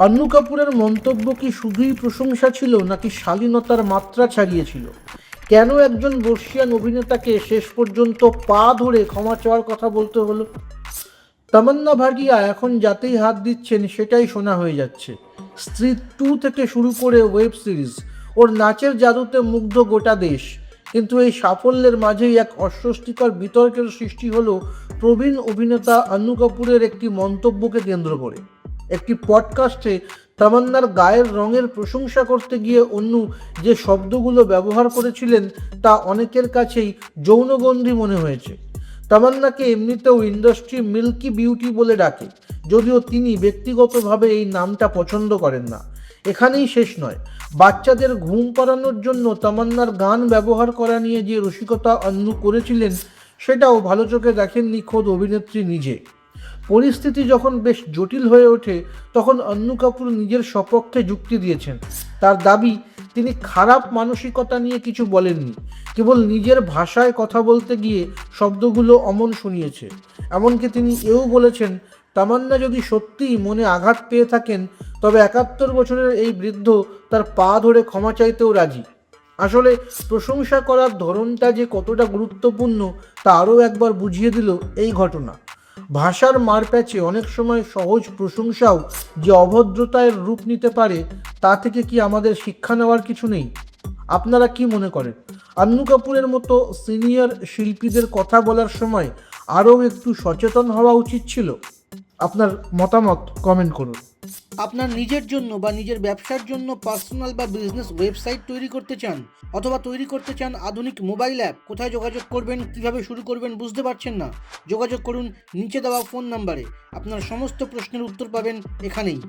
আন্নু কাপুরের মন্তব্য কি শুধুই প্রশংসা ছিল নাকি শালীনতার মাত্রা ছাড়িয়েছিল? কেন একজন বর্ষিয়ান অভিনেতাকে শেষ পর্যন্ত পা ধরে ক্ষমা চাওয়ার কথা বলতে হলো? তামান্না ভাটিয়া এখন যাতেই হাত দিচ্ছেন সেটাই শোনা হয়ে যাচ্ছে। স্ত্রী 2 থেকে শুরু করে ওয়েব সিরিজ, ওর নাচের জাদুতে মুগ্ধ গোটা দেশ। কিন্তু এই সাফল্যের মাঝেই এক অস্বস্তিকর বিতর্কের সৃষ্টি হলো প্রবীণ অভিনেতা আন্নু কাপুরের একটি মন্তব্যকে কেন্দ্র করে। একটি পডকাস্টে তামান্নার গায়ের রঙের প্রশংসা করতে গিয়ে অন্নু যে শব্দগুলো ব্যবহার করেছিলেন তা অনেকের কাছেই যৌনগন্ধি মনে হয়েছে। তামান্নাকে এমনিতেও ইন্ডাস্ট্রি মিল্কি বিউটি বলে ডাকে, যদিও তিনি ব্যক্তিগতভাবে এই নামটা পছন্দ করেন না। এখানেই শেষ নয়, বাচ্চাদের ঘুম পাড়ানোর জন্য তামান্নার গান ব্যবহার করা নিয়ে যে রসিকতা আন্নু করেছিলেন সেটাও ভালো চোখে দেখেননি খোদ অভিনেত্রী নিজে। পরিস্থিতি যখন বেশ জটিল হয়ে ওঠে তখন আন্নু কাপুর নিজের সপক্ষে যুক্তি দিয়েছেন। তার দাবি, তিনি খারাপ মানসিকতা নিয়ে কিছু বলেননি, কেবল নিজের ভাষায় কথা বলতে গিয়ে শব্দগুলো অমন শুনিয়েছে। এমনকি তিনি এও বলেছেন, তামান্না যদি সত্যিই মনে আঘাত পেয়ে থাকেন তবে 71 বছরের এই বৃদ্ধ তার পা ধরে ক্ষমা চাইতেও রাজি। আসলে প্রশংসা করার ধরনটা যে কতটা গুরুত্বপূর্ণ তা আরও একবার বুঝিয়ে দিল এই ঘটনা। ভাষার মারপ্যাচে অনেক সময় সহজ প্রশংসাও যে অভদ্রতার রূপ নিতে পারে, তা থেকে কি আমাদের শিক্ষা নেওয়ার কিছু নেই? আপনারা কি মনে করেন, আন্নু কাপুরের মতো সিনিয়র শিল্পীদের কথা বলার সময় আরও একটু সচেতন হওয়া উচিত ছিল? আপনার মতামত কমেন্ট করুন। আপনার নিজের জন্য বা নিজের ব্যবসার জন্য পার্সোনাল বা বিজনেস ওয়েবসাইট তৈরি করতে চান, অথবা তৈরি করতে চান আধুনিক মোবাইল অ্যাপ, কোথায় যোগাযোগ করবেন, কিভাবে শুরু করবেন বুঝতে পারছেন না? যোগাযোগ করুন নিচে দেওয়া ফোন নাম্বারে। আপনার সমস্ত প্রশ্নের উত্তর পাবেন এখানেই।